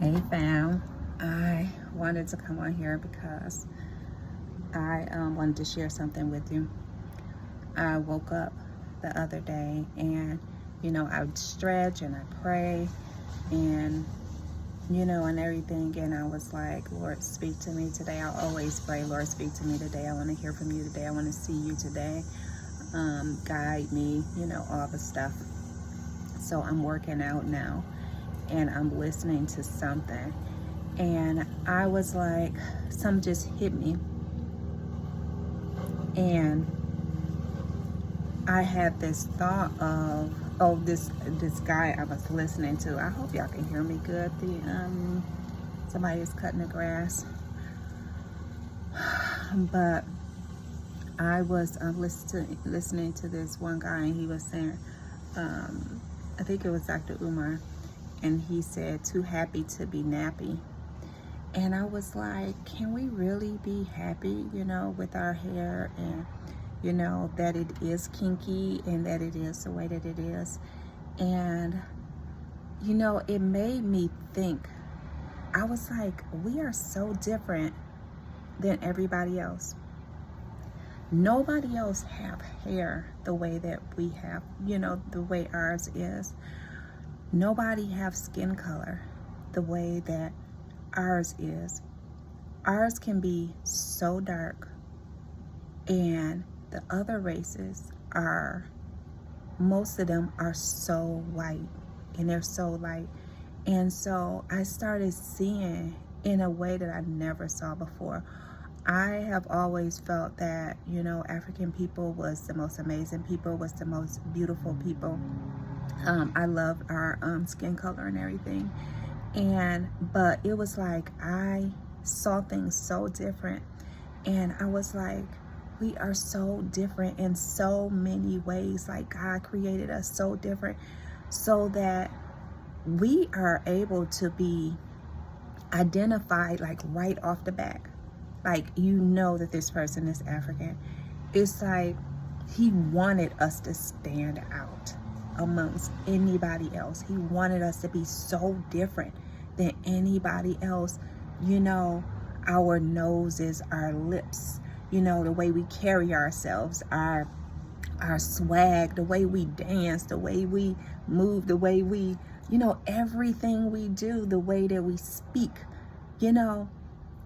Hey fam, I wanted to come on here because I wanted to share something with you. I woke up the other day and I would stretch and I pray and and everything, and I was like, Lord, speak to me today. I always pray, Lord, speak to me today. I want to hear from you today. I want to see you today. Guide me, all the stuff. So I'm working out now and I'm listening to something, and I was like, some just hit me, and I had this thought of, oh, this guy I was listening to. I hope y'all can hear me good. Somebody is cutting the grass, but I was listening to this one guy, and he was saying, I think it was Dr. Umar, and he said, "Too happy to be nappy." And I was like, can we really be happy, with our hair, and, that it is kinky and that it is the way that it is? And, it made me think. I was like, we are so different than everybody else. Nobody else have hair the way that we have, the way ours is. Nobody have skin color the way that ours is. Ours can be so dark, and the other races most of them are so light, and they're so light. And so I started seeing in a way that I never saw before. I have always felt that, African people was the most amazing people, was the most beautiful people. I love our skin color and everything. But it was like I saw things so different, and I was like, we are so different in so many ways. Like, God created us so different so that we are able to be identified, like, right off the bat. Like, that this person is African. It's like he wanted us to stand out amongst anybody else. He wanted us to be so different than anybody else. Our noses, our lips, the way we carry ourselves, our swag, the way we dance, the way we move, the way we, everything we do, the way that we speak,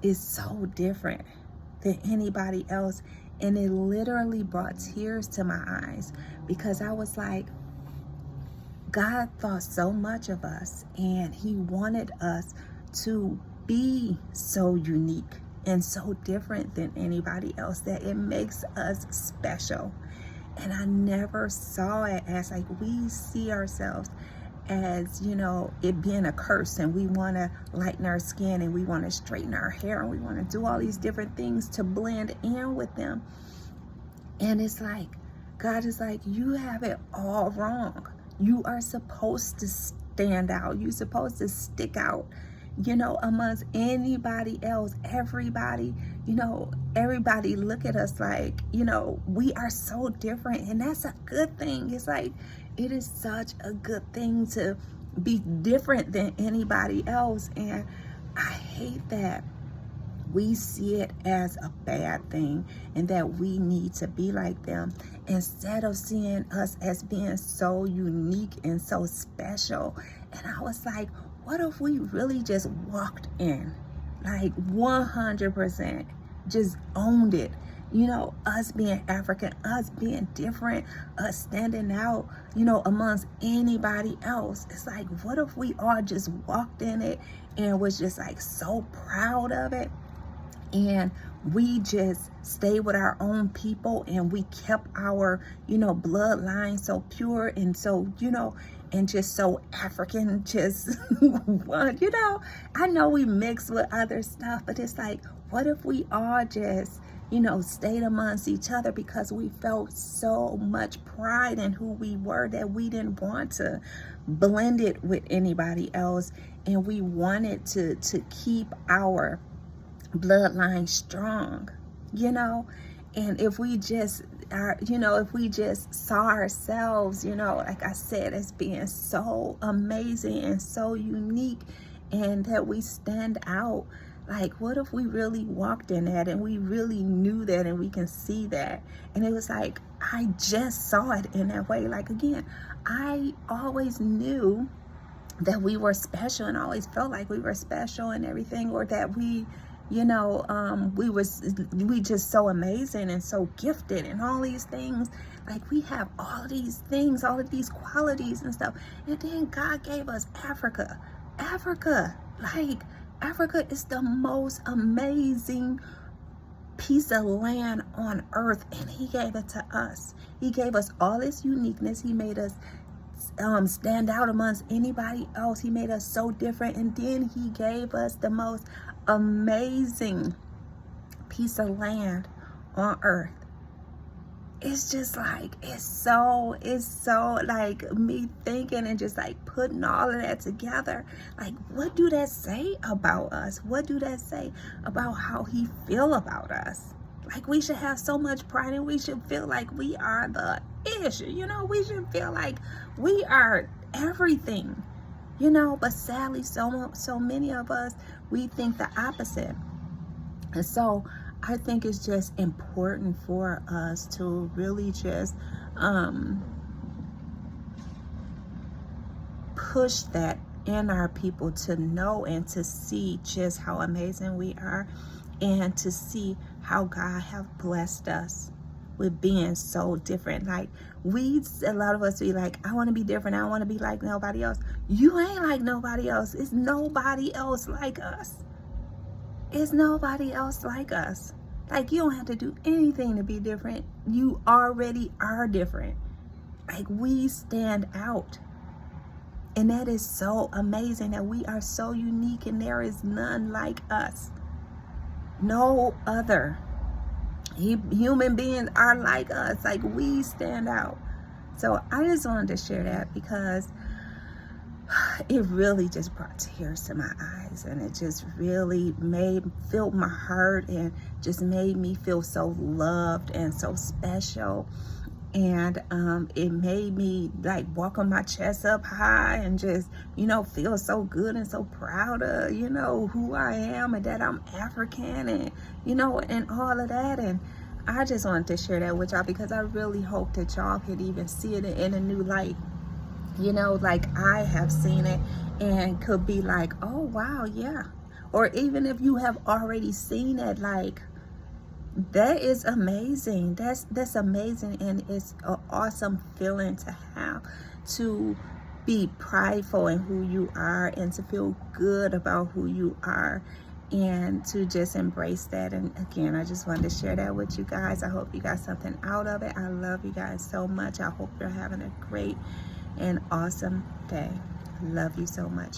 is so different than anybody else. And it literally brought tears to my eyes, because I was like, God thought so much of us, and he wanted us to be so unique and so different than anybody else that it makes us special. And I never saw it as like we see ourselves as, it being a curse, and we want to lighten our skin, and we want to straighten our hair, and we want to do all these different things to blend in with them. And it's like, God is like, you have it all wrong. You are supposed to stand out. You're supposed to stick out, amongst anybody else. Everybody, everybody look at us like, we are so different. And that's a good thing. It's like, it is such a good thing to be different than anybody else. And I hate that we see it as a bad thing, and that we need to be like them, instead of seeing us as being so unique and so special. And I was like, what if we really just walked in, like 100%, just owned it? Us being African, us being different, us standing out, amongst anybody else. It's like, what if we all just walked in it and was just like so proud of it? And we just stayed with our own people, and we kept our, bloodline so pure, and so, and just so African, just, I know we mix with other stuff, but it's like, what if we all just, stayed amongst each other, because we felt so much pride in who we were that we didn't want to blend it with anybody else, and we wanted to keep our bloodline strong, and if we just are, if we just saw ourselves, like I said, as being so amazing and so unique and that we stand out. Like, what if we really walked in that and we really knew that and we can see that? And it was like, I just saw it in that way. Like, again, I always knew that we were special and always felt like we were special and everything, or that we, you know, we just so amazing and so gifted and all these things. Like, we have all these things, all of these qualities and stuff. And then God gave us Africa. Like, Africa is the most amazing piece of land on earth, and he gave it to us. He gave us all this uniqueness. He made us stand out amongst anybody else. He made us so different, and then he gave us the most amazing piece of land on earth. It's just like, it's so like me thinking and just like putting all of that together. Like, what do that say about us? What do that say about how he feel about us? Like, we should have so much pride, and we should feel like we are the ish, you know, we should feel like we are everything, you know, but sadly, so many of us, we think the opposite. And so I think it's just important for us to really just push that in our people, to know and to see just how amazing we are, and to see how God have blessed us with being so different. Like, a lot of us be like, I want to be different. I don't want to be like nobody else. You ain't like nobody else. It's nobody else like us. It's nobody else like us. Like, you don't have to do anything to be different. You already are different. Like, we stand out. And that is so amazing, that we are so unique, and there is none like us. No other human beings are like us. Like, we stand out. So I just wanted to share that, because it really just brought tears to my eyes, and it just really filled my heart, and just made me feel so loved and so special. And it made me like walk on my chest up high, and just, you know, feel so good and so proud of, you know, who I am, and that I'm African, and, you know, and all of that. And I just wanted to share that with y'all, because I really hope that y'all could even see it in a new light, you know, like I have seen it, and could be like, oh wow, yeah. Or even if you have already seen it, like, that is amazing. That's amazing, and it's an awesome feeling to have, to be prideful in who you are, and to feel good about who you are, and to just embrace that. And again, I just wanted to share that with you guys. I hope you got something out of it. I love you guys so much. I hope you're having a great and awesome day. Love you so much.